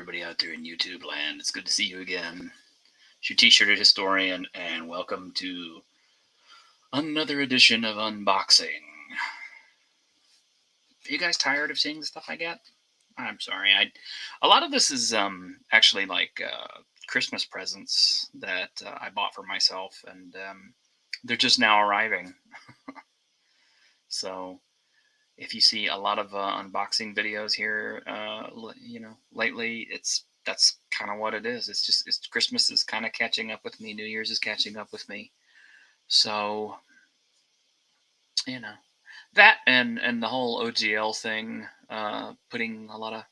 everybody out there in YouTube land. It's good to see you again. It's your t-shirted historian, and welcome to another edition of unboxing. Are you guys tired of seeing the stuff I get? I'm sorry. A lot of this is actually like Christmas presents that I bought for myself, and they're just now arriving. So if you see a lot of unboxing videos here, lately, that's kind of what it is. It's Christmas is kind of catching up with me. New Year's is catching up with me. So, that and the whole OGL thing, putting a lot of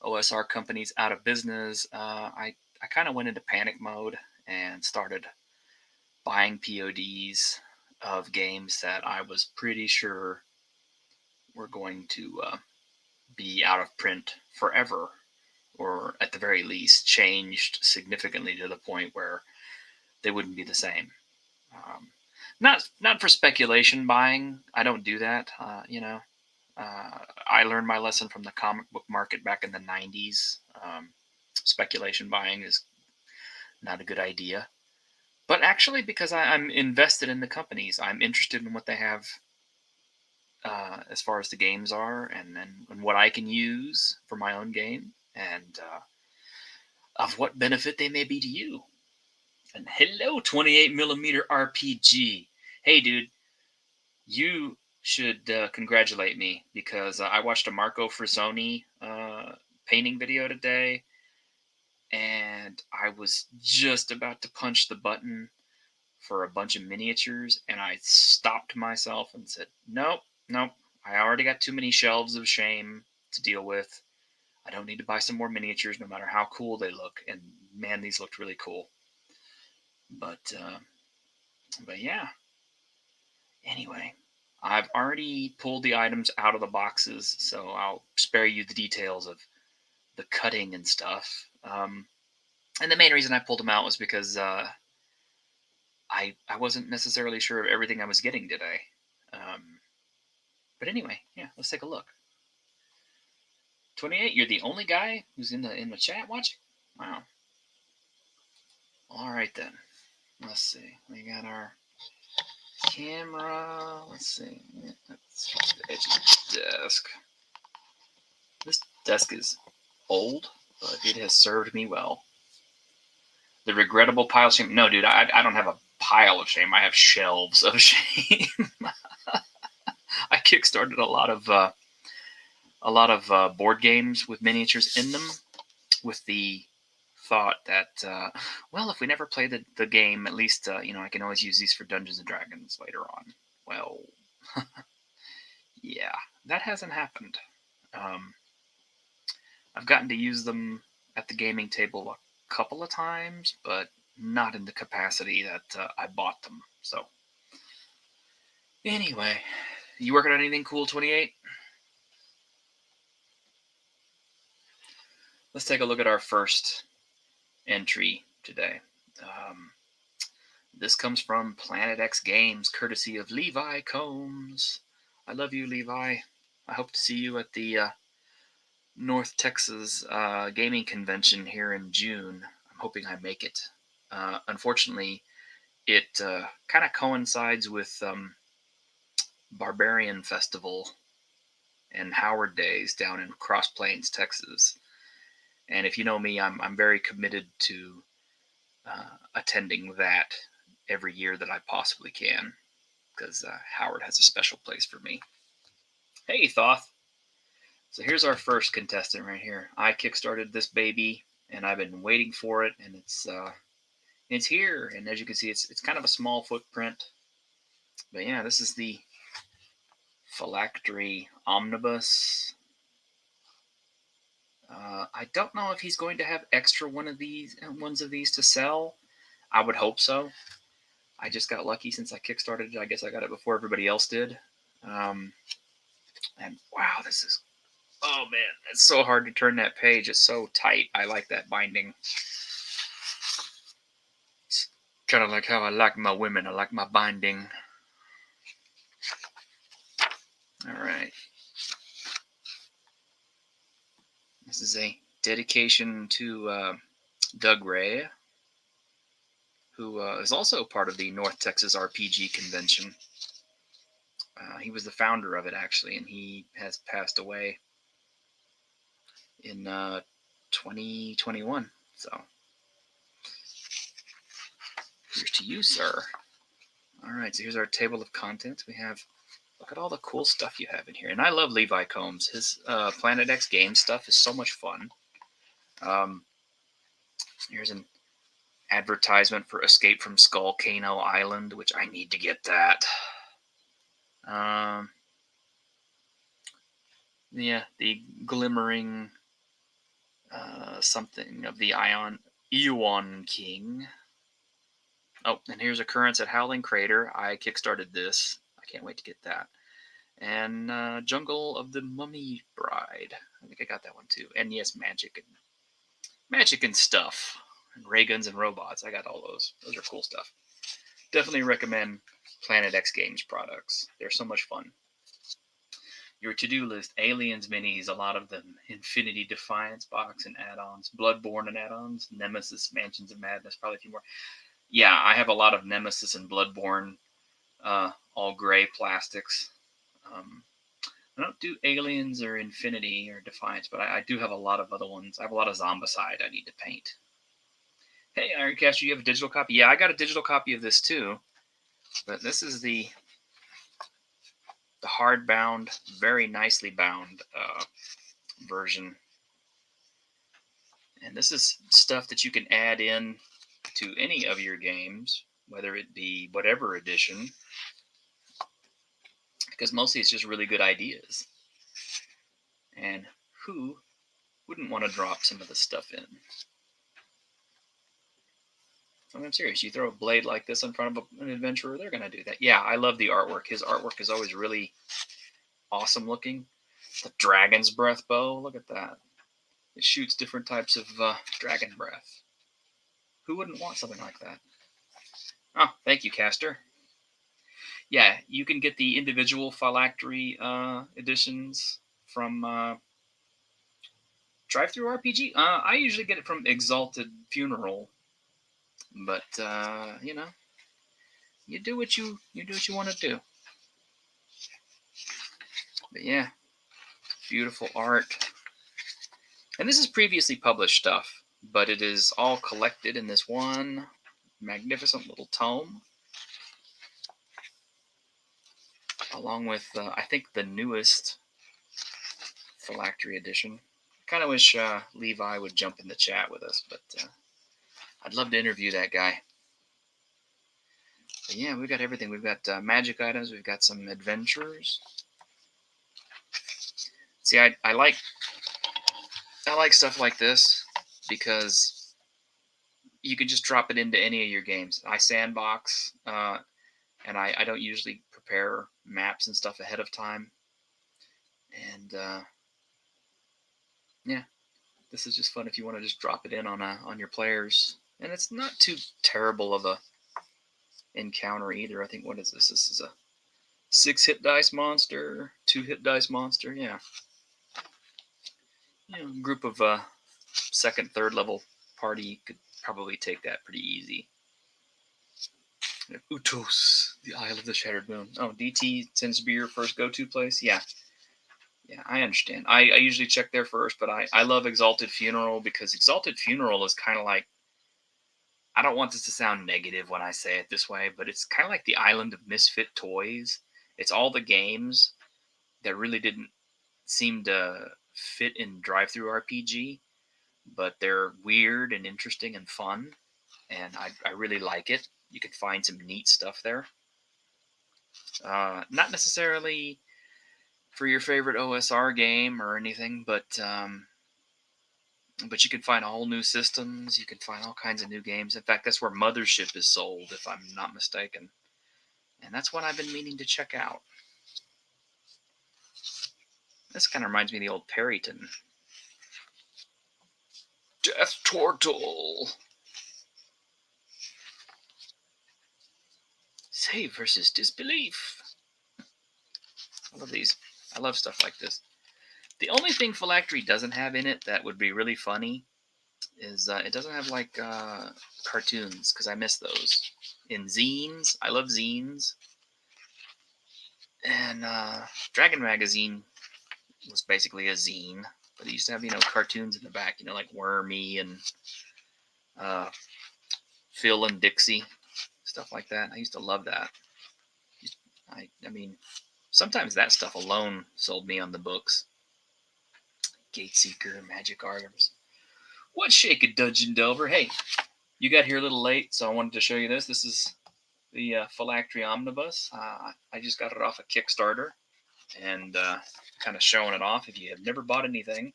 OSR companies out of business. I kind of went into panic mode and started buying PODs of games that I was pretty sure were going to be out of print forever, or at the very least changed significantly to the point where they wouldn't be the same. Not for speculation buying. I don't do that. I learned my lesson from the comic book market back in the 90s. Speculation buying is not a good idea. But actually, because I'm invested in the companies, I'm interested in what they have as far as the games are, and what I can use for my own game, and of what benefit they may be to you. And hello, 28mm RPG. Hey, dude, you should congratulate me, because I watched a Marco Frazzoni painting video today, and I was just about to punch the button for a bunch of miniatures, and I stopped myself and said, nope, I already got too many shelves of shame to deal with. I don't need to buy some more miniatures, no matter how cool they look. And man, these looked really cool. But yeah. Anyway, I've already pulled the items out of the boxes, so I'll spare you the details of the cutting and stuff. And the main reason I pulled them out was because I wasn't necessarily sure of everything I was getting today. But anyway, yeah, let's take a look. 28, you're the only guy who's in the chat watching? Wow. All right then. Let's see. We got our camera. Let's see. That's the edge of the desk. This desk is old, but it has served me well. The regrettable pile of shame. No, dude, I don't have a pile of shame. I have shelves of shame. I kickstarted a lot of board games with miniatures in them, with the thought that, well, if we never play the game, at least I can always use these for Dungeons and Dragons later on. Well, yeah, that hasn't happened. I've gotten to use them at the gaming table a couple of times, but not in the capacity that I bought them. So, anyway, you working on anything cool, 28? Let's take a look at our first entry today. This comes from Planet X Games, courtesy of Levi Combs. I love you, Levi. I hope to see you at the North Texas gaming convention here in June. I'm hoping I make it. Unfortunately, it kind of coincides with Barbarian Festival and Howard Days down in Cross Plains, Texas. And if you know me, I'm very committed to attending that every year that I possibly can, because Howard has a special place for me. Hey, Thoth. So here's our first contestant right here. I kickstarted this baby, and I've been waiting for it, and it's here. And as you can see, it's kind of a small footprint. But yeah, this is the Phylactery Omnibus. I don't know if he's going to have extra ones of these to sell. I would hope so. I just got lucky since I kickstarted it. I guess I got it before everybody else did. And wow, this is, oh man, it's so hard to turn that page. It's so tight. I like that binding. It's kind of like how I like my women. I like my binding. All right. This is a dedication to Doug Ray, who is also part of the North Texas RPG Convention. He was the founder of it, actually, and he has passed away in 2021. So here's to you, sir. All right, so here's our table of contents. We have, look at all the cool stuff you have in here. And I love Levi Combs. His Planet X game stuff is so much fun. Here's an advertisement for Escape from Skullcano Island, which I need to get that. Yeah, the glimmering something of the Eon King. Oh, and here's Occurrence at Howling Crater. I kickstarted this. I can't wait to get that. And Jungle of the Mummy Bride. I think I got that one too. And yes, Magic and stuff. And ray guns and robots. I got all those. Those are cool stuff. Definitely recommend Planet X Games products. They're so much fun. Your to-do list: Aliens minis, a lot of them. Infinity Defiance box and add-ons. Bloodborne and add-ons. Nemesis, Mansions of Madness, probably a few more. Yeah, I have a lot of Nemesis and Bloodborne, all gray plastics. I don't do Aliens or Infinity or Defiance, but I do have a lot of other ones. I have a lot of Zombicide I need to paint. Hey, Ironcaster, you have a digital copy? Yeah, I got a digital copy of this too. But this is the hardbound, very nicely bound version. And this is stuff that you can add in to any of your games, whether it be whatever edition, because mostly it's just really good ideas. And who wouldn't want to drop some of this stuff in? I'm serious. You throw a blade like this in front of an adventurer, they're going to do that. Yeah, I love the artwork. His artwork is always really awesome looking. The dragon's breath bow, look at that. It shoots different types of dragon breath. Who wouldn't want something like that? Oh, thank you, Caster. Yeah, you can get the individual Phylactery editions from Drive-Thru RPG. I usually get it from Exalted Funeral, but you know, you do what you want to do. But yeah, beautiful art. And this is previously published stuff, but it is all collected in this one magnificent little tome, along with, I think, the newest Phylactery edition. I kind of wish Levi would jump in the chat with us, but I'd love to interview that guy. But yeah, we've got everything. We've got magic items. We've got some adventures. See, I like stuff like this because you can just drop it into any of your games. I sandbox, and I don't usually prepare maps and stuff ahead of time. And yeah, this is just fun if you want to just drop it in on your players. And it's not too terrible of a encounter either. I think, what is this? This is a 6-hit dice monster, 2-hit dice monster. Yeah. You know, a group of second, third level party could probably take that pretty easy. Utos, the Isle of the Shattered Moon. Oh, DT tends to be your first go-to place? Yeah. Yeah, I understand. I usually check there first, but I love Exalted Funeral because Exalted Funeral is kind of like, I don't want this to sound negative when I say it this way, but it's kind of like the Island of Misfit Toys. It's all the games that really didn't seem to fit in Drive-Thru RPG, but they're weird and interesting and fun, and I really like it. You can find some neat stuff there. Not necessarily for your favorite OSR game or anything, but you can find all new systems. You can find all kinds of new games. In fact, that's where Mothership is sold, if I'm not mistaken. And that's what I've been meaning to check out. This kind of reminds me of the old Perryton. Death Turtle. Save versus Disbelief. I love these. I love stuff like this. The only thing Phylactery doesn't have in it that would be really funny is it doesn't have like cartoons, because I miss those. In zines, I love zines. And Dragon Magazine was basically a zine, but it used to have, cartoons in the back, like Wormy and Phil and Dixie, stuff like that. I used to love that. I mean, sometimes that stuff alone sold me on the books. Gateseeker, Magic Items. What's shaking, Dungeon Delver? Hey, you got here a little late, so I wanted to show you this. This is the Phylactery Omnibus. I just got it off a Kickstarter, and kind of showing it off. If you have never bought anything,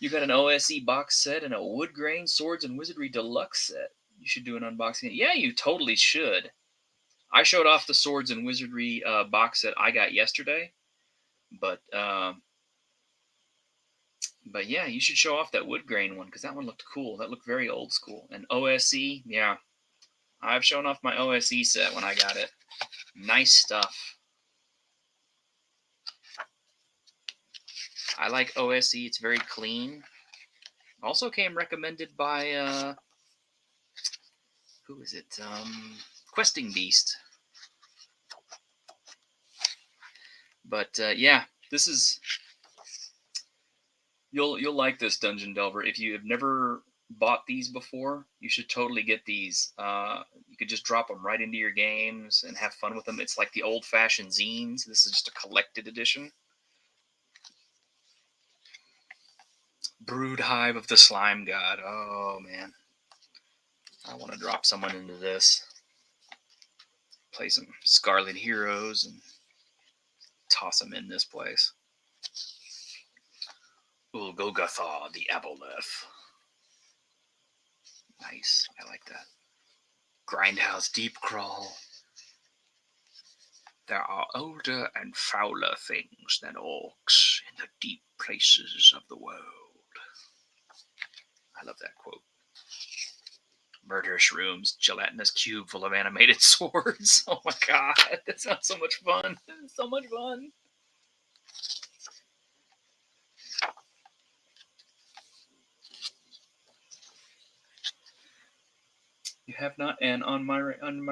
you got an OSE box set and a Wood Grain Swords and Wizardry Deluxe set. You should do an unboxing. Yeah, you totally should. I showed off the Swords and Wizardry box set I got yesterday, but yeah, you should show off that Wood Grain one, because that one looked cool. That looked very old school. And OSE, yeah, I've shown off my OSE set when I got it. Nice stuff. I like OSE. It's very clean. Also came recommended by who is it? Questing Beast. But yeah, this is you'll like this, Dungeon Delver. If you have never bought these before, you should totally get these. You could just drop them right into your games and have fun with them. It's like the old-fashioned zines. This is just a collected edition. Brood Hive of the Slime God. Oh man, I want to drop someone into this. Play some Scarlet Heroes and toss them in this place. Ulgogatha, the Aboleth. Nice, I like that. Grindhouse Deep Crawl. There are older and fouler things than orcs in the deep places of the world. I love that quote. Murderous Rooms, gelatinous cube full of animated swords. Oh my god, that sounds so much fun. So much fun. You have not, and on my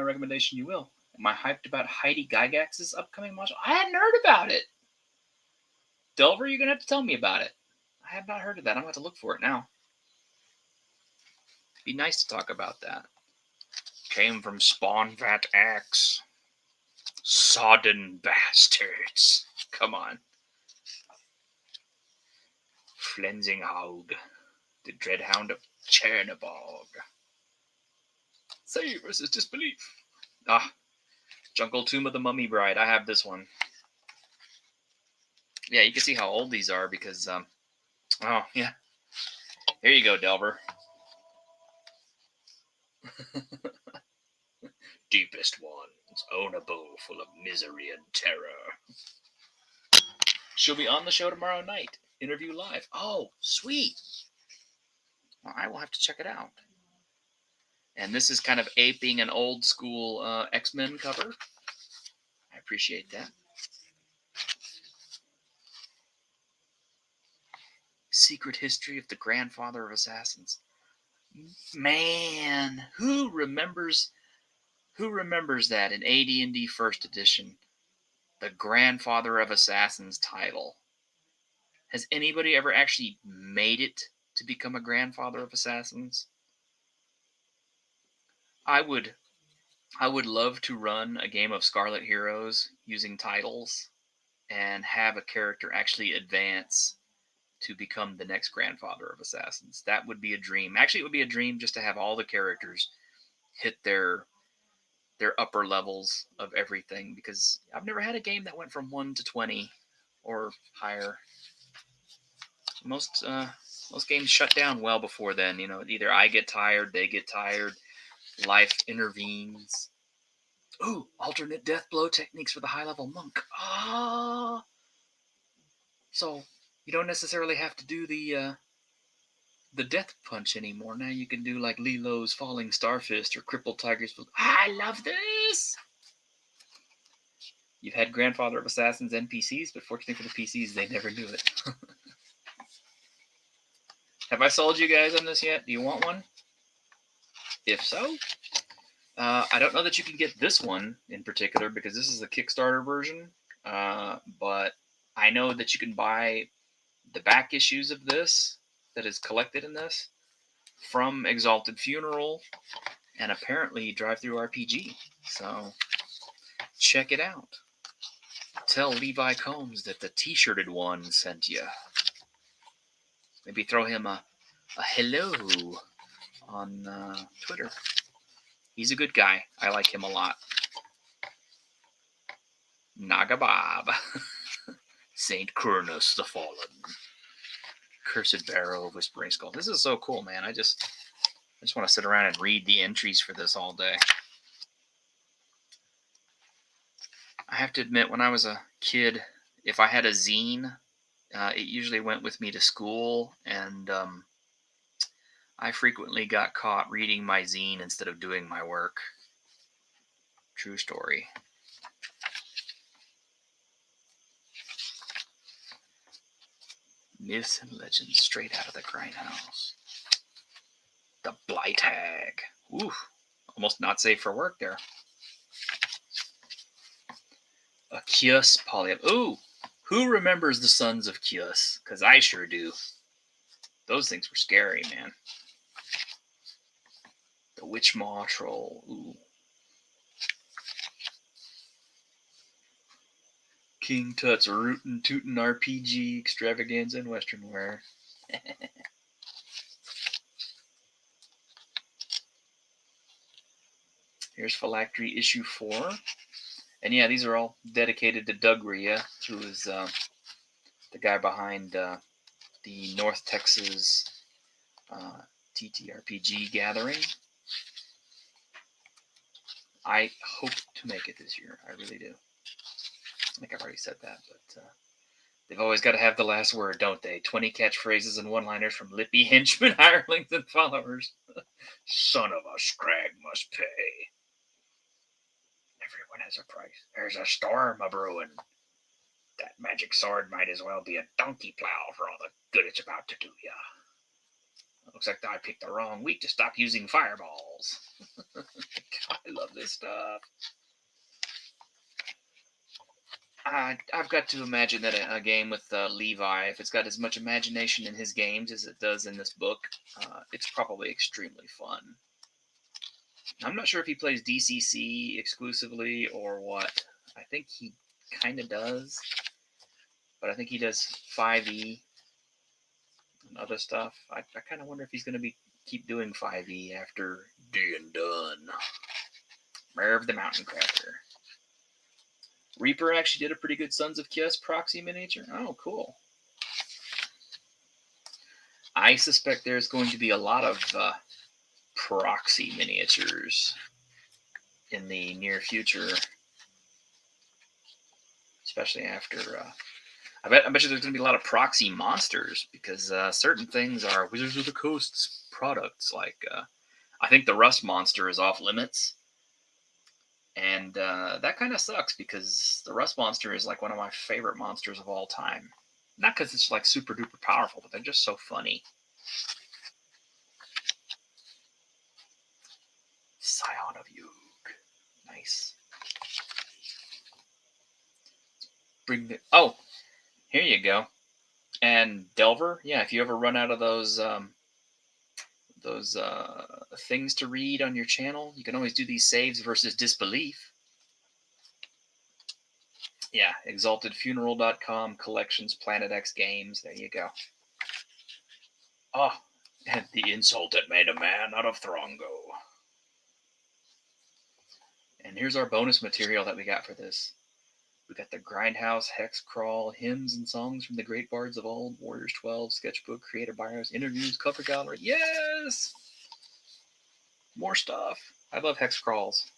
recommendation, you will. Am I hyped about Heidi Gygax's upcoming module? I hadn't heard about it. Delver, you're gonna have to tell me about it. I have not heard of that. I'm going to have to look for it now. It'd be nice to talk about that. Came from Spawnvat X. Sodden bastards. Come on. Flensinghaug, the Dreadhound of Chernobog. Save versus disbelief. Jungle Tomb of the Mummy Bride. I have this one. Yeah, you can see how old these are because, oh, yeah. Here you go, Delver. Deepest ones own a bowl full of misery and terror. She'll be on the show tomorrow night. Interview live. Oh, sweet. Well, I will have to check it out. And this is kind of aping an old school X-Men cover. I appreciate that. Secret History of the Grandfather of Assassins. Man, who remembers that in AD&D First Edition? The Grandfather of Assassins title. Has anybody ever actually made it to become a Grandfather of Assassins? I would love to run a game of Scarlet Heroes using titles and have a character actually advance to become the next Grandfather of Assassins. That would be a dream. Actually, it would be a dream just to have all the characters hit their upper levels of everything, because I've never had a game that went from 1 to 20 or higher. Most games shut down well before then. Either I get tired, they get tired, life intervenes. Ooh, alternate death blow techniques for the high-level monk. So you don't necessarily have to do the death punch anymore. Now you can do like Lilo's Falling Starfist or Crippled Tiger's. I love this! You've had Grandfather of Assassins NPCs, but fortunately for the PCs, they never knew it. Have I sold you guys on this yet? Do you want one? If so, I don't know that you can get this one in particular because this is the Kickstarter version, but I know that you can buy the back issues of this that is collected in this from Exalted Funeral and apparently Drive-Thru RPG. So check it out. Tell Levi Combs that the t-shirted one sent you. Maybe throw him a hello on Twitter. He's a good guy. I like him a lot. Naga Bob. Saint Cronus the Fallen. Cursed Barrow of Whispering Skull. This is so cool, man. I just want to sit around and read the entries for this all day. I have to admit, when I was a kid, if I had a zine, it usually went with me to school, and I frequently got caught reading my zine instead of doing my work. True story. Myths and legends straight out of the grindhouse. The Blight Hag. Ooh, almost not safe for work there. A Kios polyp. Ooh, who remembers the Sons of Kios? Because I sure do. Those things were scary, man. The Witch Maw Troll. Ooh. King Tut's Rootin' Tootin' RPG Extravaganza in Western Wear. Here's Phylactery issue 4. And yeah, these are all dedicated to Doug Rhea, who is the guy behind the North Texas TTRPG gathering. I hope to make it this year. I really do. I think I've already said that, but they've always got to have the last word, don't they? 20 catchphrases and one-liners from lippy henchmen, hirelings, and followers. Son of a scrag must pay. Everyone has a price. There's a storm a-brewing. That magic sword might as well be a donkey plow for all the good it's about to do ya. Looks like I picked the wrong week to stop using fireballs. God, I love this stuff. I've got to imagine that a game with Levi, if it's got as much imagination in his games as it does in this book, it's probably extremely fun. I'm not sure if he plays DCC exclusively or what. I think he kind of does, but I think he does 5e and other stuff. I kind of wonder if he's going to keep doing 5e after D and done. Merv the Mountain Cracker. Reaper actually did a pretty good Sons of Kios proxy miniature. Oh, cool. I suspect there's going to be a lot of proxy miniatures in the near future, especially after. I bet you there's going to be a lot of proxy monsters because certain things are Wizards of the Coast's products. Like I think the Rust monster is off limits. And that kind of sucks because the Rust monster is like one of my favorite monsters of all time. Not because it's like super duper powerful, but they're just so funny. Scion of Yug. Nice. Oh, here you go. And Delver, yeah, if you ever run out of those things to read on your channel, you can always do these saves versus disbelief. Yeah, exaltedfuneral.com, collections, Planet X games. There you go. Oh, and the insult that made a man out of Throngo. And here's our bonus material that we got for this. We got the Grindhouse, Hex Crawl, hymns and songs from the great bards of old, Warriors 12, sketchbook, creator bios, interviews, cover gallery. Yes! More stuff. I love Hex Crawls.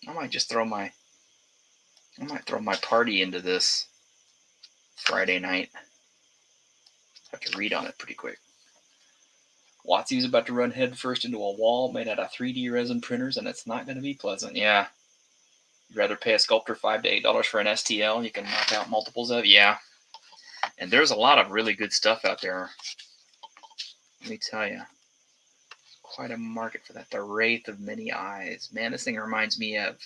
I might throw my party into this Friday night. Have to read on it pretty quick. Watsy's about to run headfirst into a wall made out of 3D resin printers, and it's not going to be pleasant. Yeah. You'd rather pay a sculptor $5 to $8 for an STL and you can knock out multiples of? Yeah. And there's a lot of really good stuff out there. Let me tell you. Quite a market for that. The Wraith of Many Eyes. Man, this thing reminds me of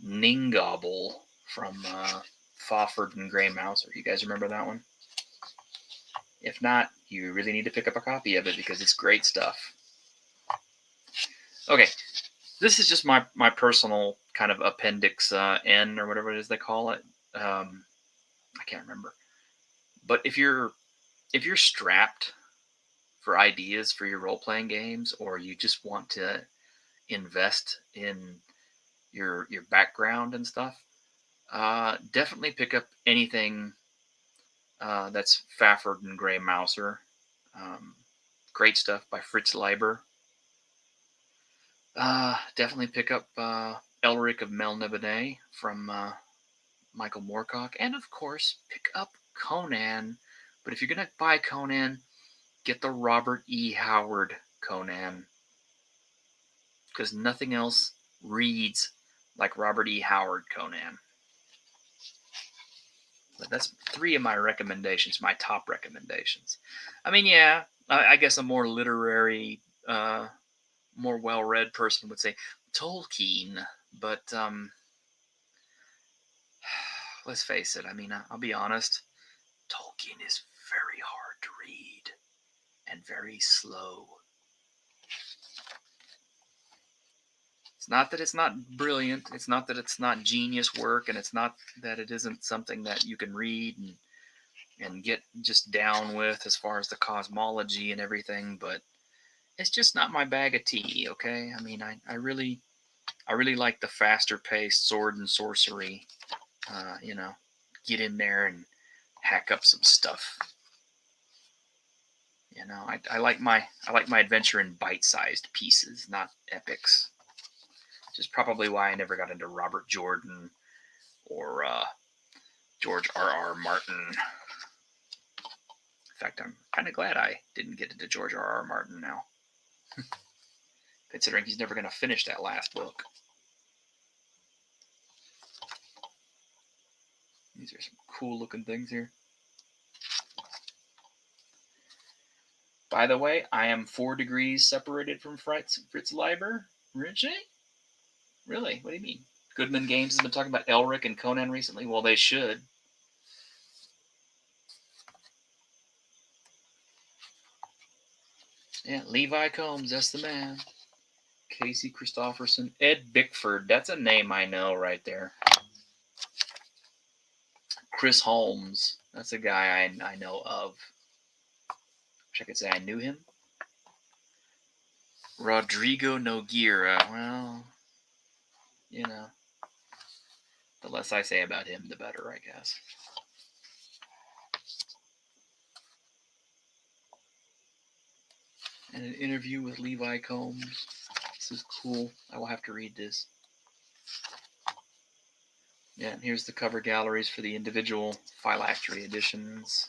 Ningobble from Fawford and Grey Mouser. You guys remember that one? If not, you really need to pick up a copy of it because it's great stuff. Okay, this is just my personal kind of appendix N or whatever it is they call it. I can't remember. But if you're strapped for ideas for your role-playing games, or you just want to invest in your background and stuff, definitely pick up anything that's Fafhrd and Grey Mouser. Great stuff by Fritz Leiber. Definitely pick up Elric of Melniboné from Michael Moorcock. And of course, pick up Conan. But if you're going to buy Conan, get the Robert E. Howard Conan. Because nothing else reads like Robert E. Howard Conan. But that's 3 of my recommendations, my top recommendations. I mean, yeah, I guess a more literary, more well-read person would say Tolkien, but let's face it, I mean, I'll be honest, Tolkien is very hard to read and very slow. It's not that it's not brilliant, it's not that it's not genius work, and it's not that it isn't something that you can read and get just down with as far as the cosmology and everything, but it's just not my bag of tea, okay? I mean, I really like the faster paced sword and sorcery, get in there and hack up some stuff. I like my adventure in bite-sized pieces, not epics. Which is probably why I never got into Robert Jordan or George R.R. Martin. In fact, I'm kind of glad I didn't get into George R.R. Martin now. Considering he's never going to finish that last book. These are some cool looking things here. By the way, I am 4 degrees separated from Fritz Leiber. Really? What do you mean? Goodman Games has been talking about Elric and Conan recently? Well, they should. Yeah, Levi Combs, that's the man. Casey Christopherson. Ed Bickford, that's a name I know right there. Chris Holmes, that's a guy I know of. Wish I could say I knew him. Rodrigo Nogueira, well, the less I say about him, the better, I guess. And an interview with Levi Combs. This is cool. I will have to read this. Yeah, and here's the cover galleries for the individual phylactery editions.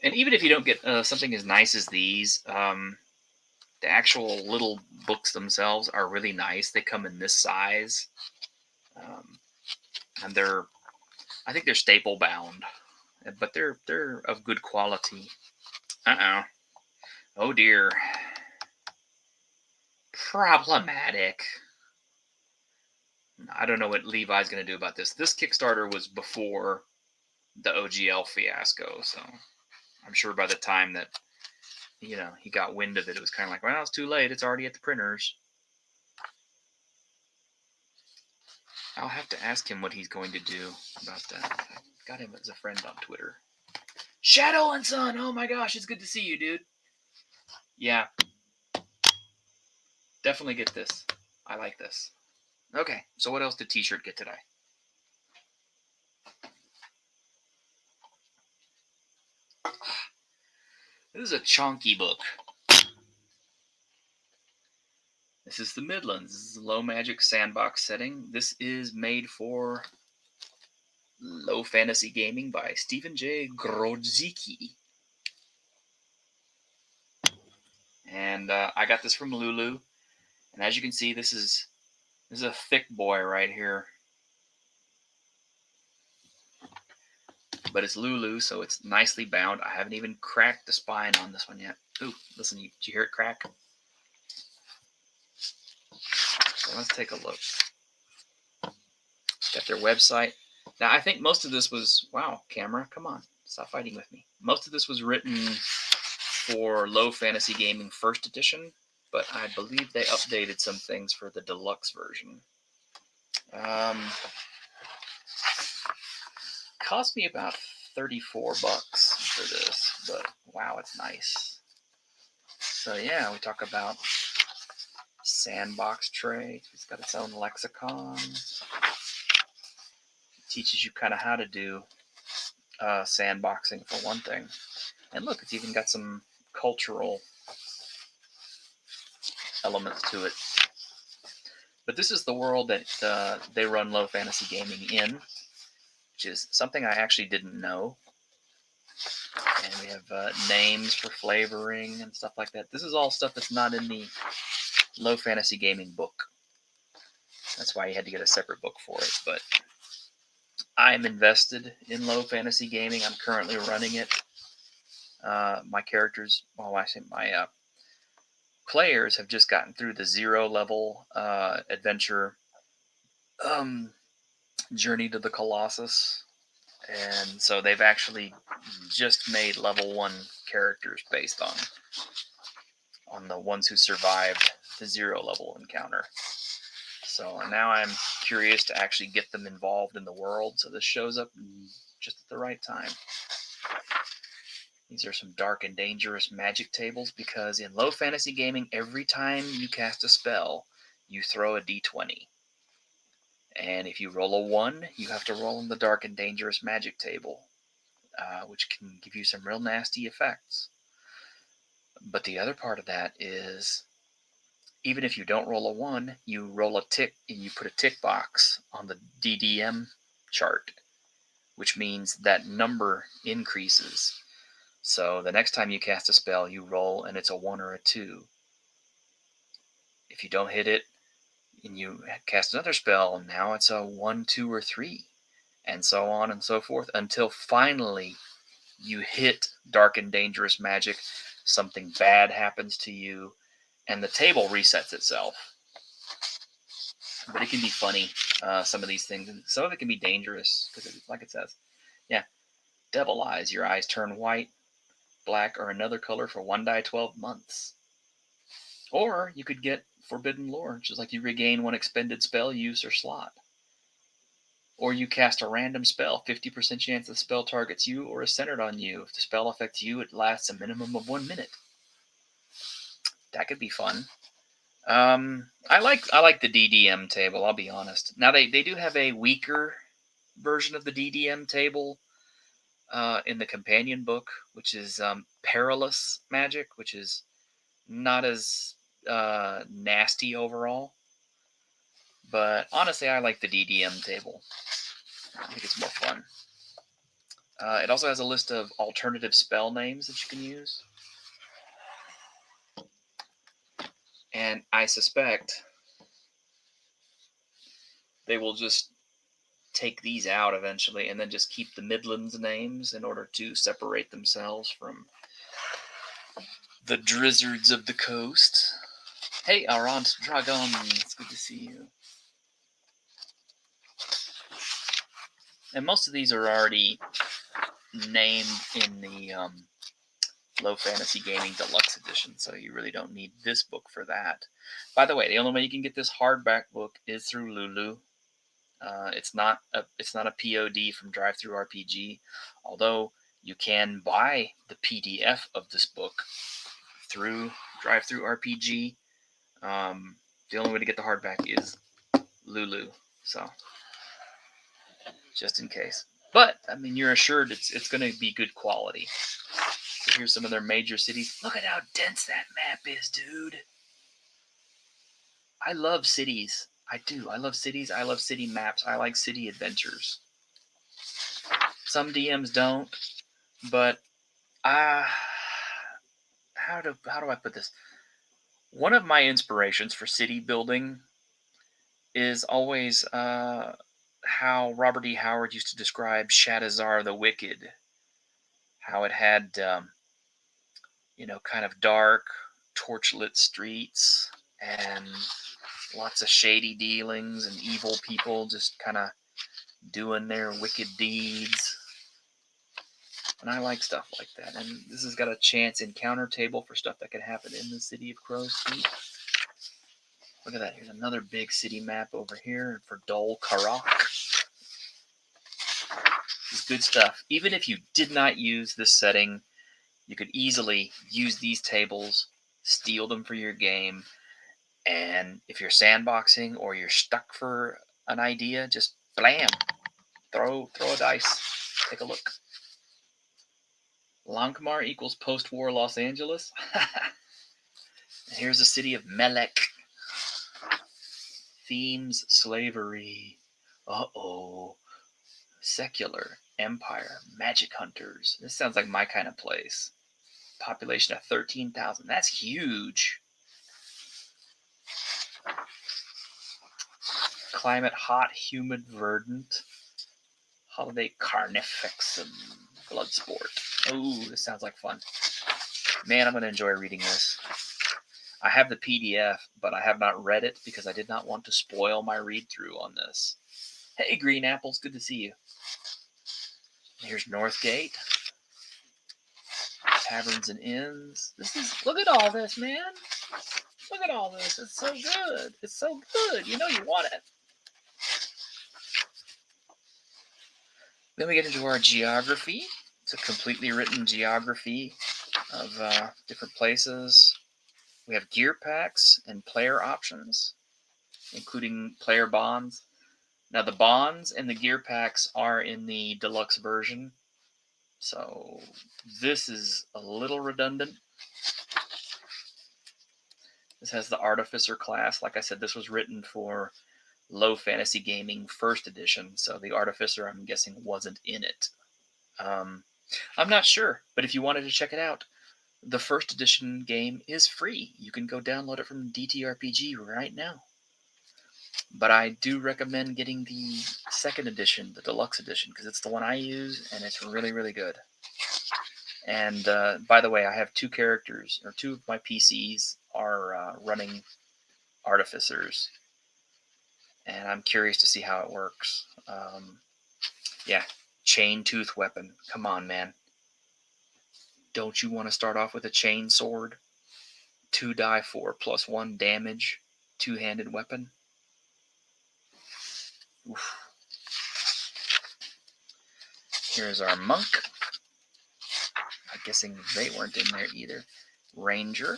And even if you don't get something as nice as these, the actual little books themselves are really nice. They come in this size. And I think they're staple bound, but they're of good quality. Oh dear. Problematic. I don't know what Levi's going to do about this. This Kickstarter was before the OGL fiasco, so I'm sure by the time that he got wind of it, it was kind of like, well, it's too late. It's already at the printers. I'll have to ask him what he's going to do about that. I got him as a friend on Twitter. Shadow and Son! Oh my gosh, it's good to see you, dude. Yeah. Definitely get this. I like this. Okay, so what else did T-Shirt get today? This is a chonky book. This is the Midlands. This is a low magic sandbox setting. This is made for low fantasy gaming by Stephen J. Grodzicki. And I got this from Lulu. And as you can see, this is a thick boy right here. But it's Lulu, so it's nicely bound. I haven't even cracked the spine on this one yet. Ooh, listen, did you hear it crack? So let's take a look. Got their website. Now, I think most of this was, wow, camera, come on, stop fighting with me. Most of this was written for Low Fantasy Gaming First Edition, but I believe they updated some things for the deluxe version. Cost me about $34 for this, but wow, it's nice. So yeah, we talk about sandbox tray. It's got its own lexicon. It teaches you kind of how to do sandboxing for one thing. And look, it's even got some cultural elements to it. But this is the world that they run Low Fantasy Gaming in, which is something I actually didn't know. And we have names for flavoring and stuff like that. This is all stuff that's not in the Low Fantasy Gaming book. That's why you had to get a separate book for it. But I'm invested in Low Fantasy Gaming. I'm currently running it. My characters, well, I say my players have just gotten through the 0 level adventure Journey to the Colossus. And so they've actually just made level 1 characters based on the ones who survived the 0 level encounter. So now I'm curious to actually get them involved in the world. So this shows up just at the right time. These are some dark and dangerous magic tables because in Low Fantasy Gaming, every time you cast a spell, you throw a d20. And if you roll a 1, you have to roll on the dark and dangerous magic table, which can give you some real nasty effects. But the other part of that is, even if you don't roll a 1, you roll a tick and you put a tick box on the DDM chart, which means that number increases. So the next time you cast a spell, you roll and it's a 1 or a 2. If you don't hit it and you cast another spell, now it's a 1, 2, or 3, and so on and so forth, until finally you hit dark and dangerous magic, something bad happens to you, and the table resets itself. But it can be funny, some of these things, and some of it can be dangerous, because like it says, yeah, devil eyes, your eyes turn white, black, or another color for 1 die 12 months. Or you could get forbidden lore, which is like you regain 1 expended spell use or slot. Or you cast a random spell, 50% chance the spell targets you or is centered on you. If the spell affects you, it lasts a minimum of 1 minute. That could be fun. I like the DDM table, I'll be honest. Now they do have a weaker version of the DDM table in the companion book, which is Perilous Magic, which is not as nasty overall. But honestly, I like the DDM table. I think it's more fun. It also has a list of alternative spell names that you can use. And I suspect they will just take these out eventually and then just keep the Midlands names in order to separate themselves from the drizzards of the coast. Hey, Arant Dragon, it's good to see you. And most of these are already named in the Low Fantasy Gaming Deluxe Edition, so you really don't need this book for that. By the way, the only way you can get this hardback book is through Lulu. It's not a POD from DriveThruRPG, although you can buy the PDF of this book through DriveThruRPG. The only way to get the hardback is Lulu, so just in case. But I mean, you're assured it's going to be good quality. So here's some of their major cities. Look at how dense that map is, dude. I love cities. I do. I love cities. I love city maps. I like city adventures. Some DMs don't, but how do I put this? One of my inspirations for city building is always how Robert E. Howard used to describe Shadizar the Wicked. How it had, kind of dark, torchlit streets and lots of shady dealings and evil people just kind of doing their wicked deeds. And I like stuff like that. And this has got a chance encounter table for stuff that could happen in the city of Crow's Feet. Look at that. Here's another big city map over here for Dol Karak. This is good stuff. Even if you did not use this setting, you could easily use these tables, steal them for your game, and if you're sandboxing or you're stuck for an idea, just blam, throw a dice. Take a look. Lankmar equals post-war Los Angeles. And here's the city of Melek. Themes slavery. Uh-oh. Secular empire. Magic hunters. This sounds like my kind of place. Population of 13,000. That's huge. Climate hot, humid, verdant. Holiday carnifexum. Blood sport. Oh, this sounds like fun. Man, I'm going to enjoy reading this. I have the PDF, but I have not read it because I did not want to spoil my read-through on this. Hey, Green Apples, good to see you. Here's Northgate. Taverns and inns. Look at all this, man. Look at all this. It's so good. It's so good. You know you want it. Then we get into our geography. It's a completely written geography of different places. We have gear packs and player options, including player bonds. Now, the bonds and the gear packs are in the deluxe version, so this is a little redundant. This has the Artificer class. Like I said, this was written for Low Fantasy Gaming First Edition, so the Artificer, I'm guessing, wasn't in it. I'm not sure, but if you wanted to check it out, the First Edition game is free. You can go download it from DTRPG right now. But I do recommend getting the second edition, the deluxe edition, because it's the one I use, and it's really, really good. And by the way, I have two of my PCs are running Artificers, and I'm curious to see how it works. Yeah, chain tooth weapon. Come on, man. Don't you want to start off with a chain sword? 2 die 4 plus 1 damage, two-handed weapon. Oof. Here's our monk. I'm guessing they weren't in there either. Ranger.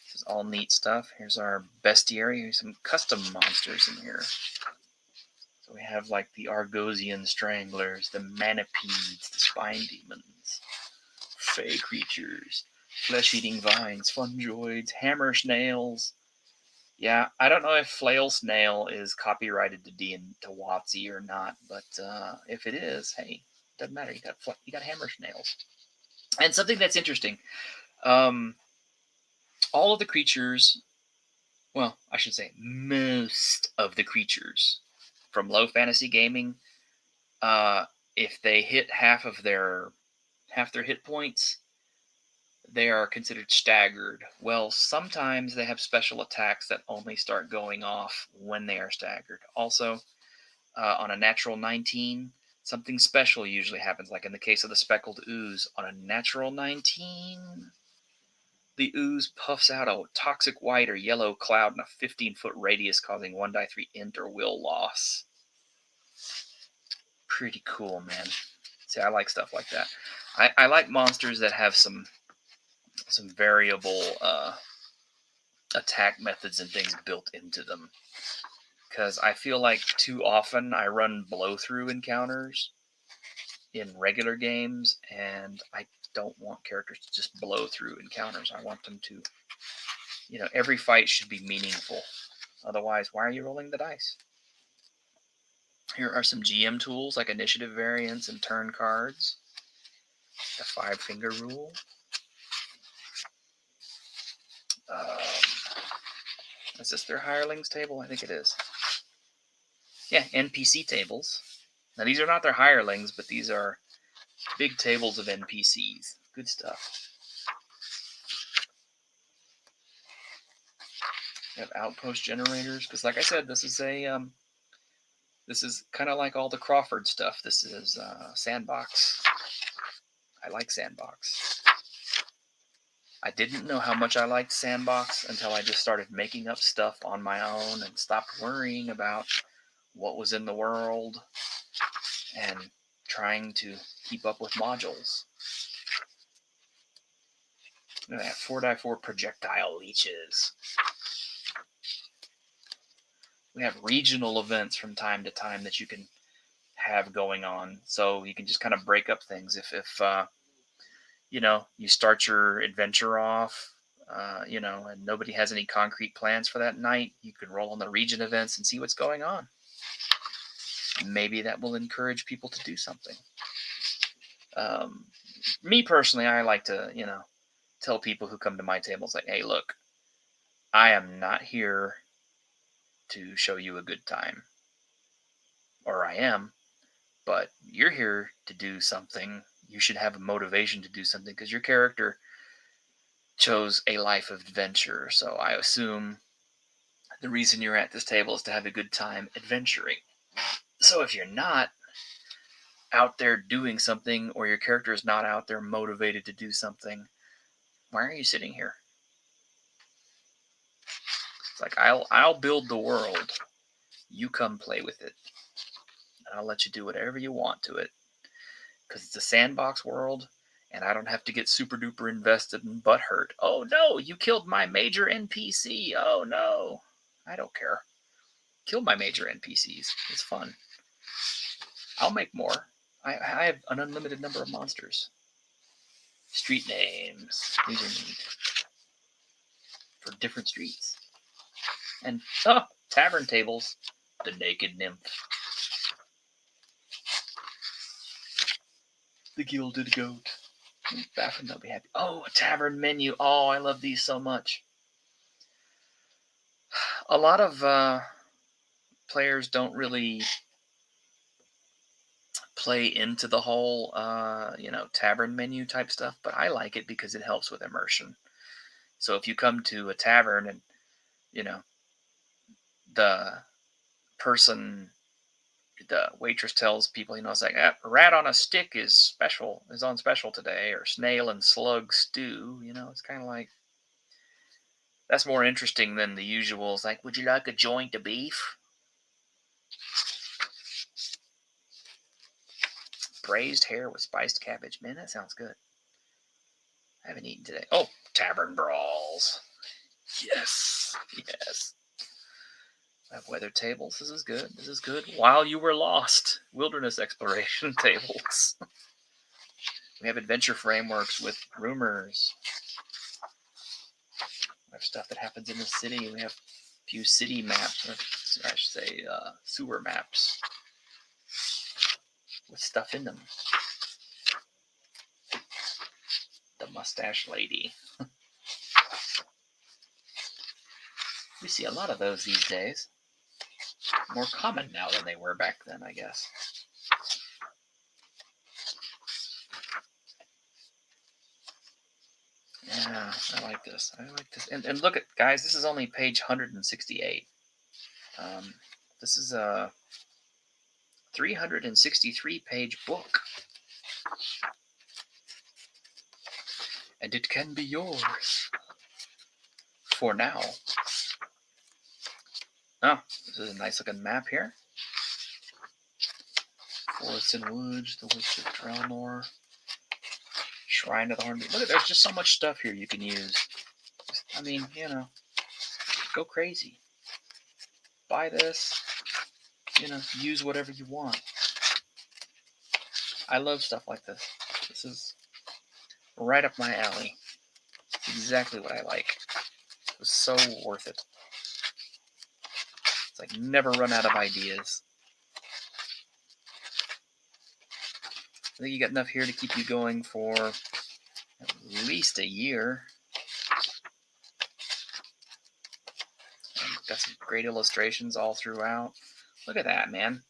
This is all neat stuff. Here's our bestiary. Here's some custom monsters in here. So we have like the Argosian Stranglers, the Manapedes, the Spine Demons, Fey creatures, flesh-eating vines, fungoids, hammer snails. Yeah, I don't know if Flail Snail is copyrighted to WotC or not, but if it is, hey, doesn't matter. You got hammer snails. And something that's interesting, all of the creatures, well, I should say most of the creatures from Low Fantasy Gaming, if they hit half their hit points, they are considered staggered. Well, sometimes they have special attacks that only start going off when they are staggered. Also, on a natural 19, something special usually happens, like in the case of the Speckled Ooze. On a natural 19, the ooze puffs out a toxic white or yellow cloud in a 15-foot radius, causing 1 die 3 int or will loss. Pretty cool, man. See, I like stuff like that. I like monsters that have some variable attack methods and things built into them, because I feel like too often I run blow-through encounters in regular games, and I don't want characters to just blow through encounters. I want them to, every fight should be meaningful. Otherwise, why are you rolling the dice? Here are some GM tools like initiative variants and turn cards. The 5-finger rule. Is this their hirelings table? I think it is. Yeah, NPC tables. Now these are not their hirelings, but these are big tables of NPCs. Good stuff. We have outpost generators, because like I said, this is kind of like all the Crawford stuff. This is Sandbox. I like Sandbox. I didn't know how much I liked Sandbox until I just started making up stuff on my own and stopped worrying about what was in the world and trying to keep up with modules. Look at that, 4x4 projectile leeches. We have regional events from time to time that you can have going on, so you can just kind of break up things. If you start your adventure off, and nobody has any concrete plans for that night, you can roll on the region events and see what's going on. Maybe that will encourage people to do something. Me personally, I like to, tell people who come to my tables, like, hey, look, I am not here to show you a good time. Or I am, but you're here to do something. You should have a motivation to do something because your character chose a life of adventure. So I assume the reason you're at this table is to have a good time adventuring. So if you're not out there doing something, or your character is not out there motivated to do something, why are you sitting here? It's like, I'll build the world. You come play with it. And I'll let you do whatever you want to it. Because it's a sandbox world, and I don't have to get super duper invested and butthurt. Oh no, you killed my major NPC. Oh no. I don't care. Kill my major NPCs. It's fun. I'll make more. I have an unlimited number of monsters. Street names. These are neat. For different streets. And, tavern tables. The Naked Nymph. The Gilded Goat. Baffin, they'll be happy. Oh, a tavern menu. Oh, I love these so much. A lot of players don't really play into the whole, tavern menu type stuff, but I like it because it helps with immersion. So if you come to a tavern and, the waitress tells people, it's like, rat on a stick is on special today, or snail and slug stew, it's kind of like, that's more interesting than the usual. It's like, would you like a joint of beef? Braised hare with spiced cabbage. Man, that sounds good. I haven't eaten today. Oh, tavern brawls. Yes. Yes. I have weather tables. This is good. This is good. While you were lost. Wilderness exploration tables. We have adventure frameworks with rumors. We have stuff that happens in the city. We have a few city maps. Or I should say sewer maps. With stuff in them. The mustache lady. We see a lot of those these days. More common now than they were back then, I guess. Yeah, I like this. I like this. And look at, guys, this is only page 168. This is a 363-page book. And it can be yours. For now. Oh, this is a nice looking map here. Forests and woods, the woods of Drelmore. Shrine of the Hornbeam. Look at, there's just so much stuff here you can use. Go crazy. Buy this. Use whatever you want. I love stuff like this. This is right up my alley. It's exactly what I like. It was so worth it. It's like never run out of ideas. I think you got enough here to keep you going for at least a year. And got some great illustrations all throughout. Look at that, man.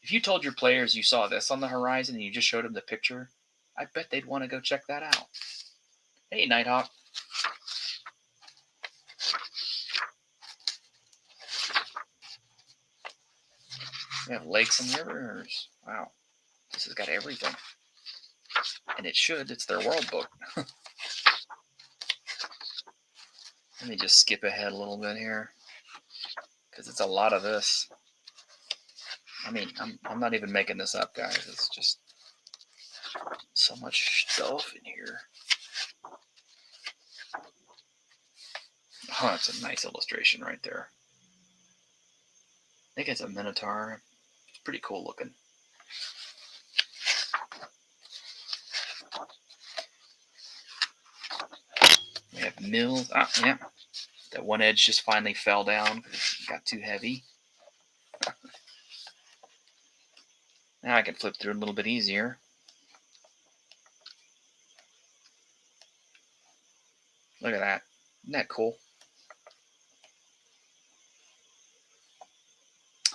If you told your players you saw this on the horizon and you just showed them the picture, I bet they'd want to go check that out. Hey, Nighthawk. We have lakes and rivers. Wow. This has got everything. And it should. It's their world book. Let me just skip ahead a little bit here, because it's a lot of this. I mean, I'm not even making this up, guys. It's just so much stuff in here. Oh, that's a nice illustration right there. I think it's a Minotaur. It's pretty cool looking. We have mills. Ah, yeah. That one edge just finally fell down because it got too heavy. Now I can flip through it a little bit easier. Look at that. Isn't that cool?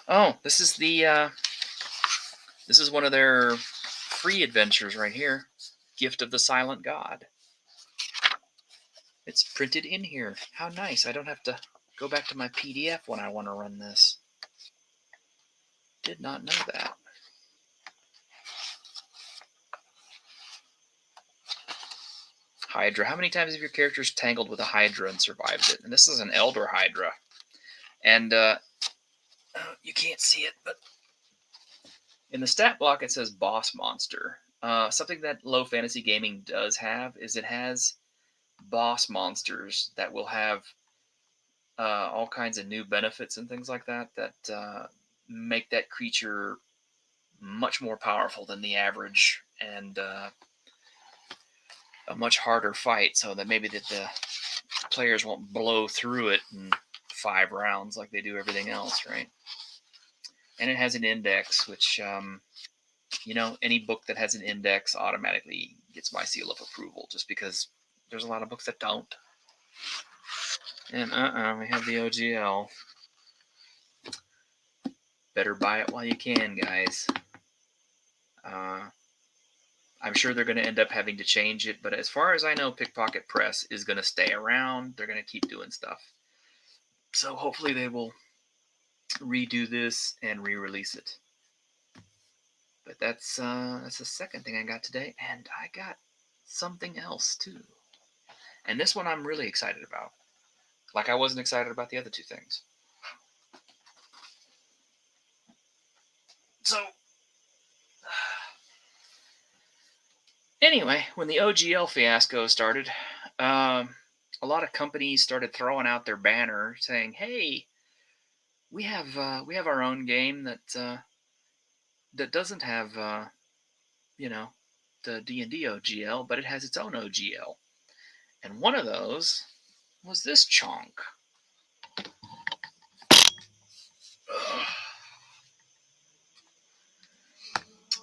Oh, this is the this is one of their free adventures right here. Gift of the Silent God. It's printed in here. How nice. I don't have to go back to my PDF when I want to run this. Did not know that. Hydra. How many times have your characters tangled with a Hydra and survived it? And this is an Elder Hydra. And you can't see it, but in the stat block it says Boss Monster. Something that Low Fantasy Gaming does have is it has boss monsters that will have all kinds of new benefits and things like that that make that creature much more powerful than the average and a much harder fight, so that maybe that the players won't blow through it in 5 rounds like they do everything else, right? And it has an index, which you know, any book that has an index automatically gets my seal of approval, just because there's a lot of books that don't. And we have the OGL. Better buy it while you can, guys. I'm sure they're going to end up having to change it, but as far as I know, Pickpocket Press is going to stay around. They're going to keep doing stuff. So hopefully they will redo this and re-release it. But that's the second thing I got today, and I got something else too. And this one I'm really excited about. Like I wasn't excited about the other 2 things. So, anyway, when the OGL fiasco started, a lot of companies started throwing out their banner saying, "Hey, we have our own game that doesn't have you know, the D&D OGL, but it has its own OGL." And one of those was this chonk.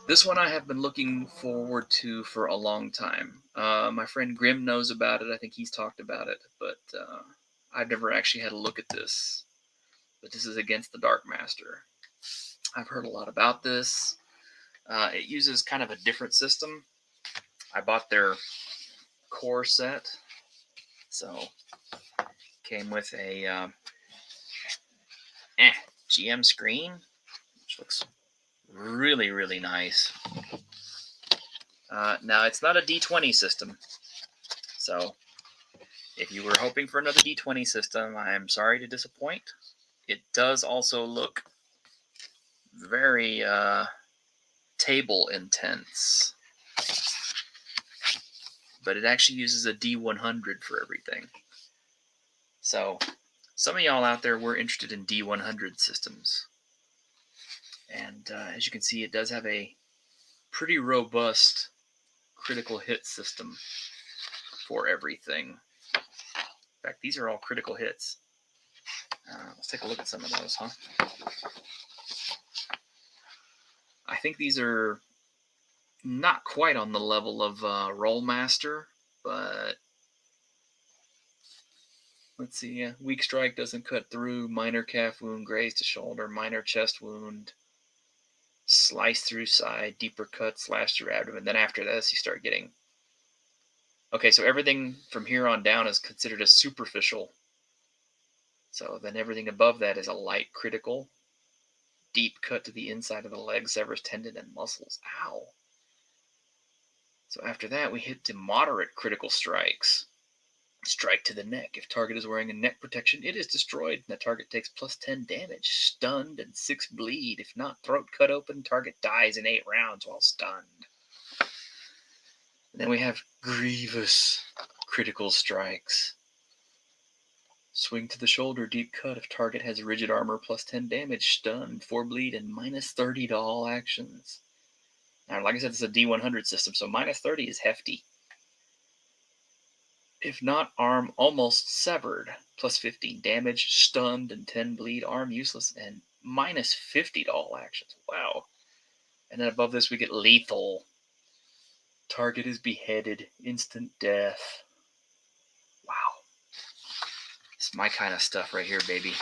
This one I have been looking forward to for a long time. My friend Grim knows about it. I think he's talked about it, but I've never actually had a look at this. But this is Against the Darkmaster. I've heard a lot about this. It uses kind of a different system. I bought their core set, so came with a GM screen, which looks really, really nice. Now, it's not a D20 system, so if you were hoping for another D20 system, I'm sorry to disappoint. It does also look very table intense, but it actually uses a D100 for everything. So some of y'all out there were interested in D100 systems. And as you can see, it does have a pretty robust critical hit system for everything. In fact, these are all critical hits. Let's take a look at some of those, huh? I think these are Not quite on the level of Rollmaster, but let's see. Yeah, weak strike doesn't cut through. Minor calf wound, graze to shoulder. Minor chest wound, slice through side. Deeper cut, slash through abdomen. Then after this, you start getting. Okay, so everything from here on down is considered a superficial. So then everything above that is a light critical. Deep cut to the inside of the leg, severs tendon and muscles. Ow. So after that, we hit to moderate critical strikes. Strike to the neck. If target is wearing a neck protection, it is destroyed, and the target takes plus 10 damage. Stunned and 6 bleed. If not, throat cut open, target dies in 8 rounds while stunned. And then we have grievous critical strikes. Swing to the shoulder, deep cut. If target has rigid armor, plus 10 damage, stunned, 4 bleed, and minus 30 to all actions. Now, like I said, this is a D100 system, so minus 30 is hefty. If not, arm almost severed, plus 15 damage, stunned, and 10 bleed, arm useless, and minus 50 to all actions. Wow. And then above this, we get lethal. Target is beheaded, instant death. Wow. It's my kind of stuff right here, baby.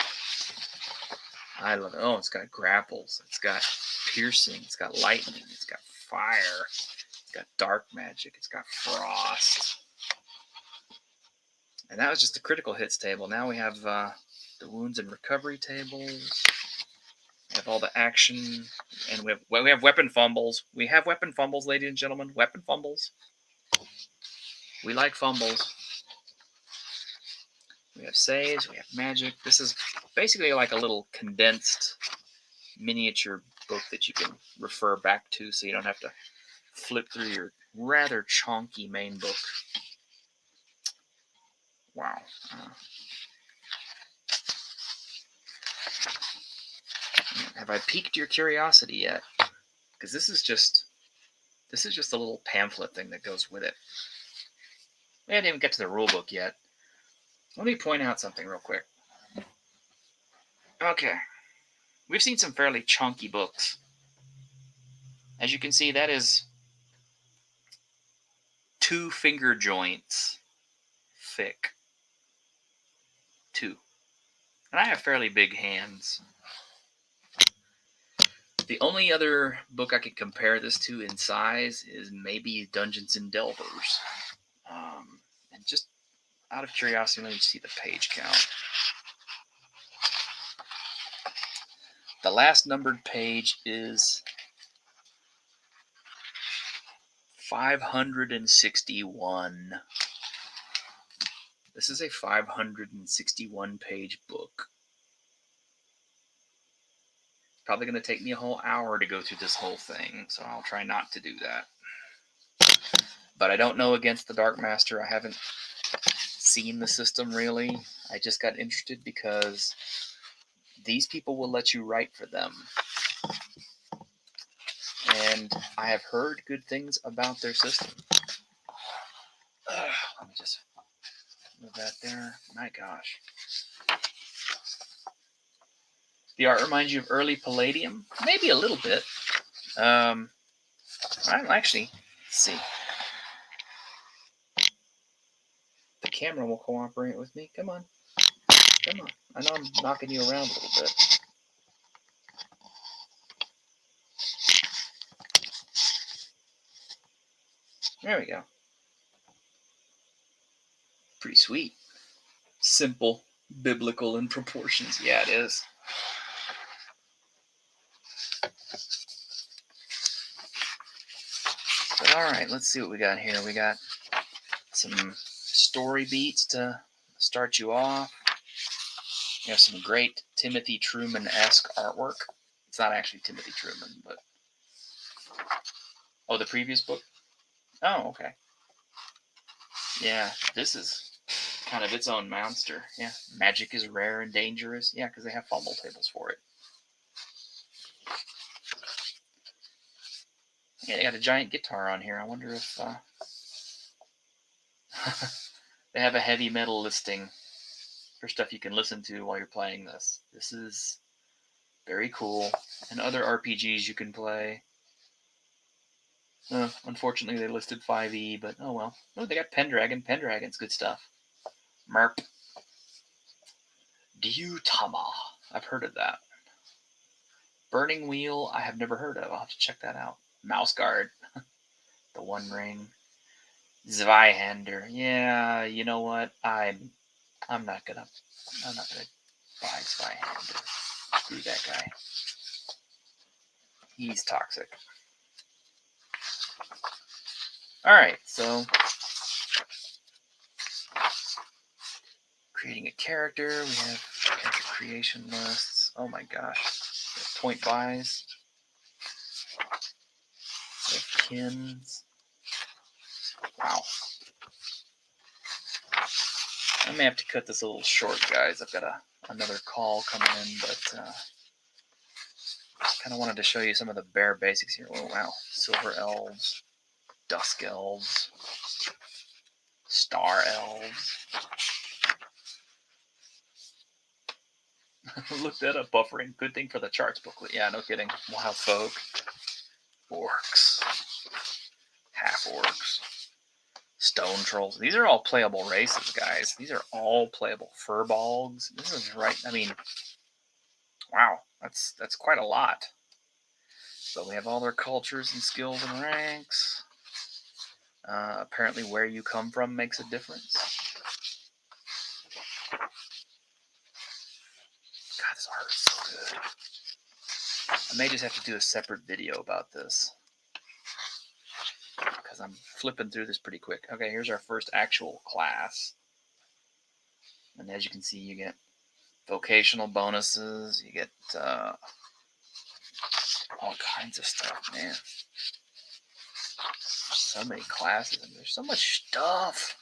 I love it. Oh, it's got grapples. It's got piercing. It's got lightning. It's got fire. It's got dark magic. It's got frost. And that was just the critical hits table. Now we have the wounds and recovery tables. We have all the action. And we have weapon fumbles. We have weapon fumbles, ladies and gentlemen. Weapon fumbles. We like fumbles. We have saves. We have magic. This is basically like a little condensed miniature book that you can refer back to so you don't have to flip through your rather chonky main book. Wow. Have I piqued your curiosity yet? Because this is just a little pamphlet thing that goes with it. We didn't even get to the rule book yet. Let me point out something real quick. Okay. We've seen some fairly chunky books. As you can see, that is 2 finger joints thick. 2. And I have fairly big hands. The only other book I could compare this to in size is maybe Dungeons and Delvers. And just out of curiosity, let me see the page count. The last numbered page is 561. This is a 561 page book. Probably going to take me a whole hour to go through this whole thing, so I'll try not to do that. But I don't know against the Darkmaster. I haven't seen the system really. I just got interested because these people will let you write for them. And I have heard good things about their system. Let me just move that there. My gosh. The art reminds you of early Palladium? Maybe a little bit. I'll actually, let's see. The camera will cooperate with me. Come on. Come on. I know I'm knocking you around a little bit. There we go. Pretty sweet. Simple, biblical in proportions. Yeah, it is. But all right, let's see what we got here. We got some story beats to start you off. We have some great Timothy Truman-esque artwork. It's not actually Timothy Truman, but... Oh, the previous book? Oh, okay. Yeah, this is kind of its own monster. Yeah, magic is rare and dangerous. Yeah, because they have fumble tables for it. Yeah, they got a giant guitar on here. I wonder if they have a heavy metal listing for stuff you can listen to while you're playing this. This is very cool. And other RPGs you can play. Unfortunately, they listed 5e, but oh well. Oh, they got Pendragon. Pendragon's good stuff. Merp. Dyutama. I've heard of that. Burning Wheel, I have never heard of. I'll have to check that out. Mouse Guard. The One Ring. Zweihander. Yeah, you know what? I'm not gonna buy Zweihander. Screw that guy. He's toxic. Alright, so creating a character. We have character creation lists. Oh my gosh. Point buys. We have kins. Wow. I may have to cut this a little short, guys. I've got another call coming in, but kind of wanted to show you some of the bare basics here. Oh, wow. Silver Elves, Dusk Elves, Star Elves. Look that up, buffering. Good thing for the charts booklet. Yeah, no kidding. Wild Folk, Orcs, Half Orcs, Stone Trolls. These are all playable races, guys. These are all playable. Furbolgs. This is right. I mean, wow. That's quite a lot. So we have all their cultures and skills and ranks. Apparently where you come from makes a difference. God, this art is so good. I may just have to do a separate video about this, because I'm flipping through this pretty quick. Okay, here's our first actual class. And as you can see, you get vocational bonuses. You get all kinds of stuff, man. So many classes, and there's so much stuff.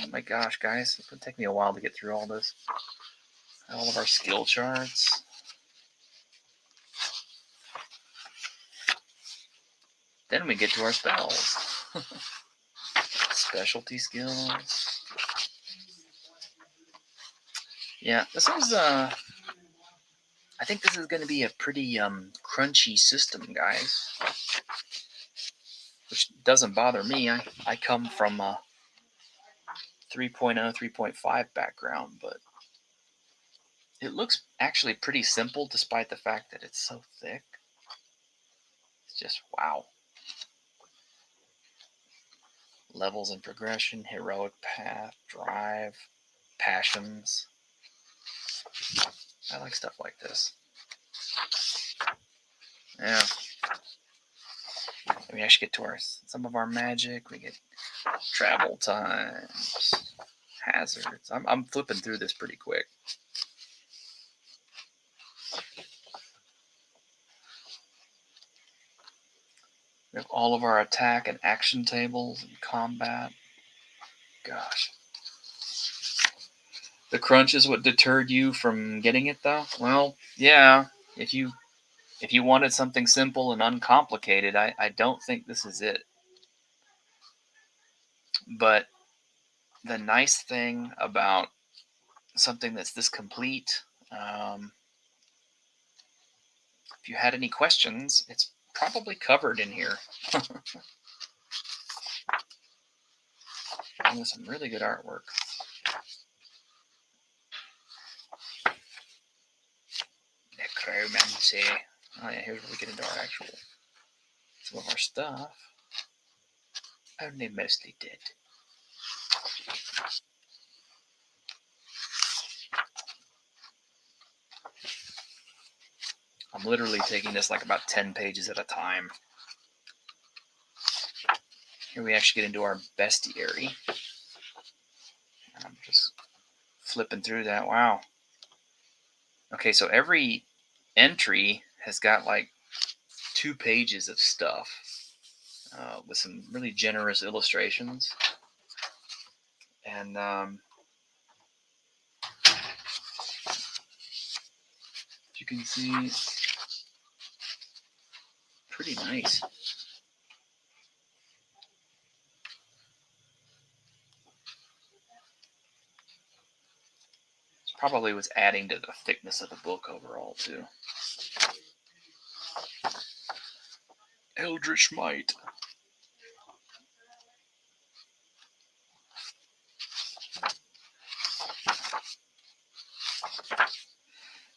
Oh my gosh, guys. It's going to take me a while to get through all this. All of our skill charts. Then we get to our spells. Specialty skills. Yeah, this is I think this is going to be a pretty crunchy system, guys. Which doesn't bother me. I come from a 3.0, 3.5 background, but it looks actually pretty simple despite the fact that it's so thick. It's just wow. Levels and progression, heroic path, drive, passions. I like stuff like this. Yeah. We actually get to some of our magic. We get travel times, hazards. I'm flipping through this pretty quick. We have all of our attack and action tables and combat. Gosh. The crunch is what deterred you from getting it, though? Well, yeah. If you wanted something simple and uncomplicated, I don't think this is it. But the nice thing about something that's this complete, if you had any questions, it's probably covered in here. And with some really good artwork. Necromancy. Oh yeah, here's where we get into our actual, some of our stuff. Only mostly dead. I'm literally taking this like about 10 pages at a time. Here we actually get into our bestiary. I'm just flipping through that. Wow. Okay, so every entry has got like 2 pages of stuff with some really generous illustrations. And you can see, pretty nice. It's probably was adding to the thickness of the book overall too. Eldritch Might.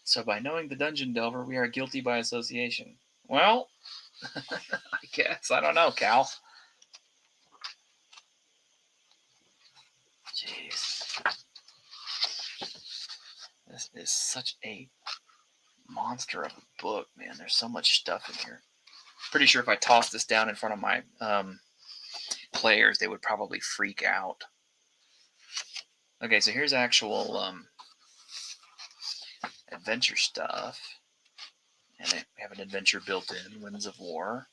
So by knowing the Dungeon Delver, we are guilty by association. Well, I guess. I don't know, Cal. Jeez. This is such a monster of a book, man. There's so much stuff in here. Pretty sure if I tossed this down in front of my players, they would probably freak out. Okay, so here's actual adventure stuff. And we have an adventure built in, Winds of War.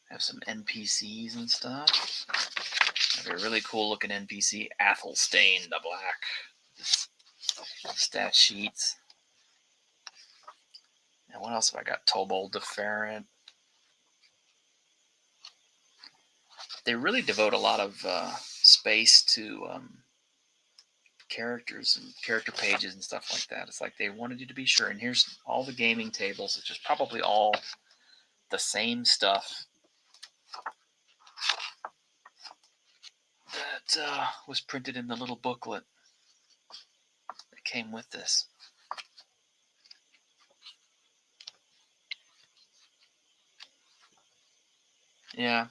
Have some NPCs and stuff. Have a really cool looking NPC, Athelstane the Black. Stat sheets. And what else have I got? Tobold the Ferret. They really devote a lot of space to characters and character pages and stuff like that. It's like they wanted you to be sure. And here's all the gaming tables, which is probably all the same stuff that was printed in the little booklet that came with this. Yeah.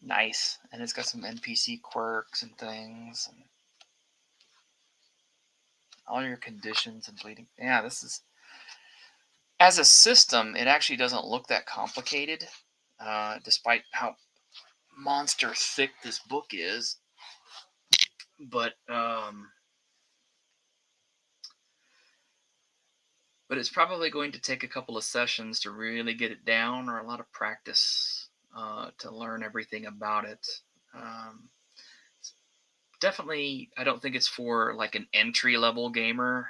Nice. And it's got some NPC quirks and things. And all your conditions and bleeding. Yeah, this is... As a system, it actually doesn't look that complicated, despite how monster thick this book is. But it's probably going to take a couple of sessions to really get it down, or a lot of practice to learn everything about it. Definitely, I don't think it's for like an entry-level gamer.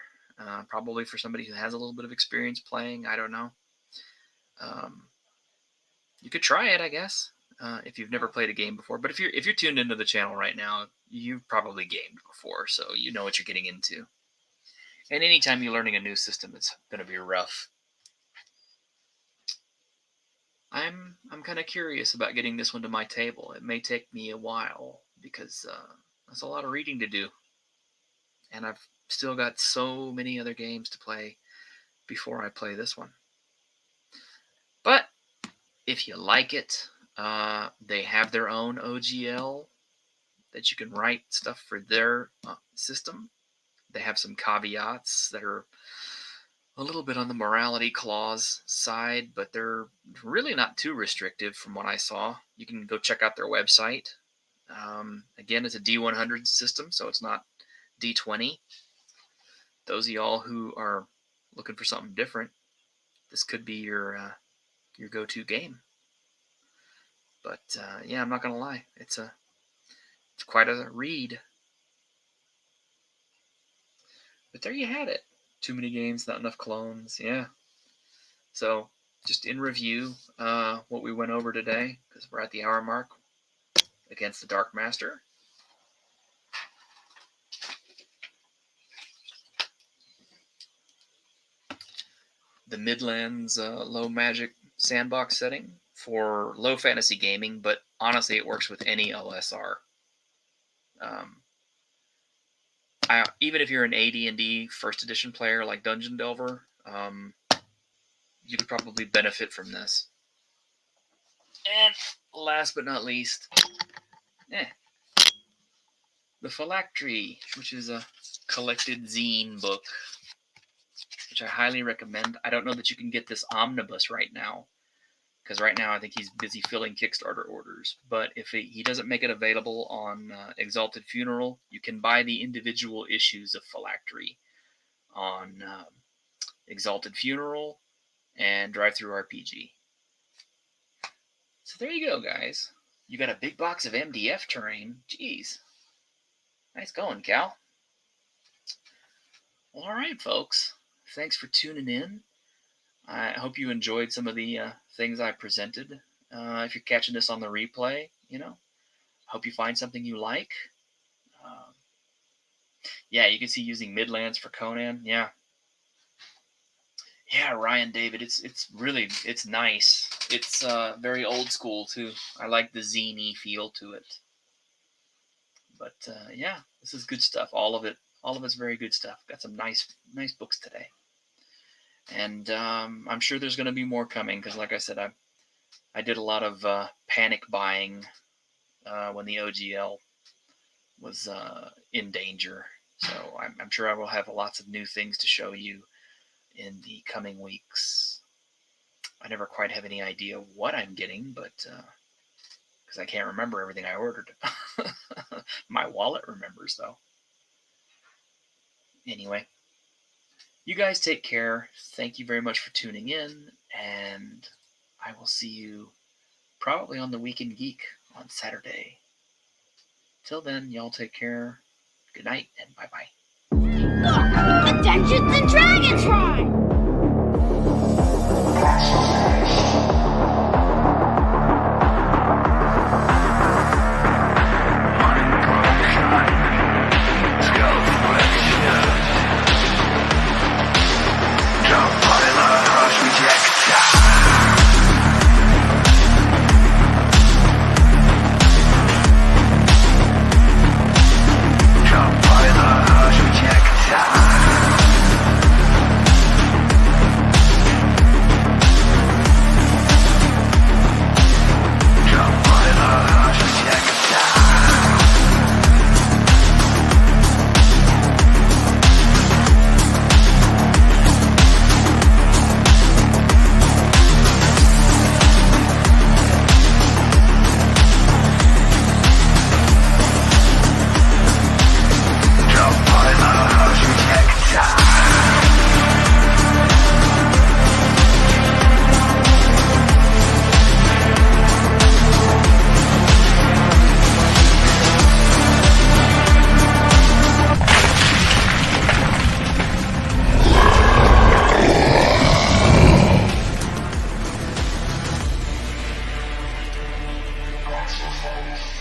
Probably for somebody who has a little bit of experience playing. I don't know. You could try it, I guess, if you've never played a game before. But if you're tuned into the channel right now, you've probably gamed before, so you know what you're getting into. And anytime you're learning a new system, it's going to be rough. I'm kind of curious about getting this one to my table. It may take me a while because that's a lot of reading to do, and I've still got so many other games to play before I play this one. But if you like it, they have their own OGL that you can write stuff for their system. They have some caveats that are a little bit on the morality clause side, but they're really not too restrictive from what I saw. You can go check out their website. Again, it's a D100 system, so it's not D20. Those of y'all who are looking for something different, this could be your go-to game. But yeah, I'm not gonna lie, it's quite a read. But there you had it. Too many games, not enough clones. Yeah. So just in review, what we went over today, because we're at the hour mark, against the Darkmaster. The Midlands low magic sandbox setting for low fantasy gaming, but honestly, it works with any OSR. Even if you're an AD&D first edition player like Dungeon Delver, you could probably benefit from this. And last but not least, the Phylactery, which is a collected zine book, which I highly recommend. I don't know that you can get this omnibus right now, because right now I think he's busy filling Kickstarter orders. But if he doesn't make it available on Exalted Funeral, you can buy the individual issues of Phylactery on Exalted Funeral and Drive-Thru RPG. So there you go, guys. You got a big box of MDF terrain. Jeez. Nice going, Cal. Well, all right, folks. Thanks for tuning in. I hope you enjoyed some of the things I presented. If you're catching this on the replay, hope you find something you like. Yeah, you can see using Midlands for Conan. Yeah. Yeah, Ryan David. It's nice. It's very old school too. I like the zany feel to it. But yeah, this is good stuff. All of it's very good stuff. Got some nice books today, and I'm sure there's going to be more coming because, like I said, I did a lot of panic buying when the OGL was in danger. So I'm sure I will have lots of new things to show you in the coming weeks. I never quite have any idea what I'm getting, but because I can't remember everything I ordered. My wallet remembers, though. Anyway, you guys take care. Thank you very much for tuning in, and I will see you probably on the Weekend Geek on Saturday. Till then, y'all take care. Good night, and bye-bye. Look! A Dungeons and Dragons ride! Exercise.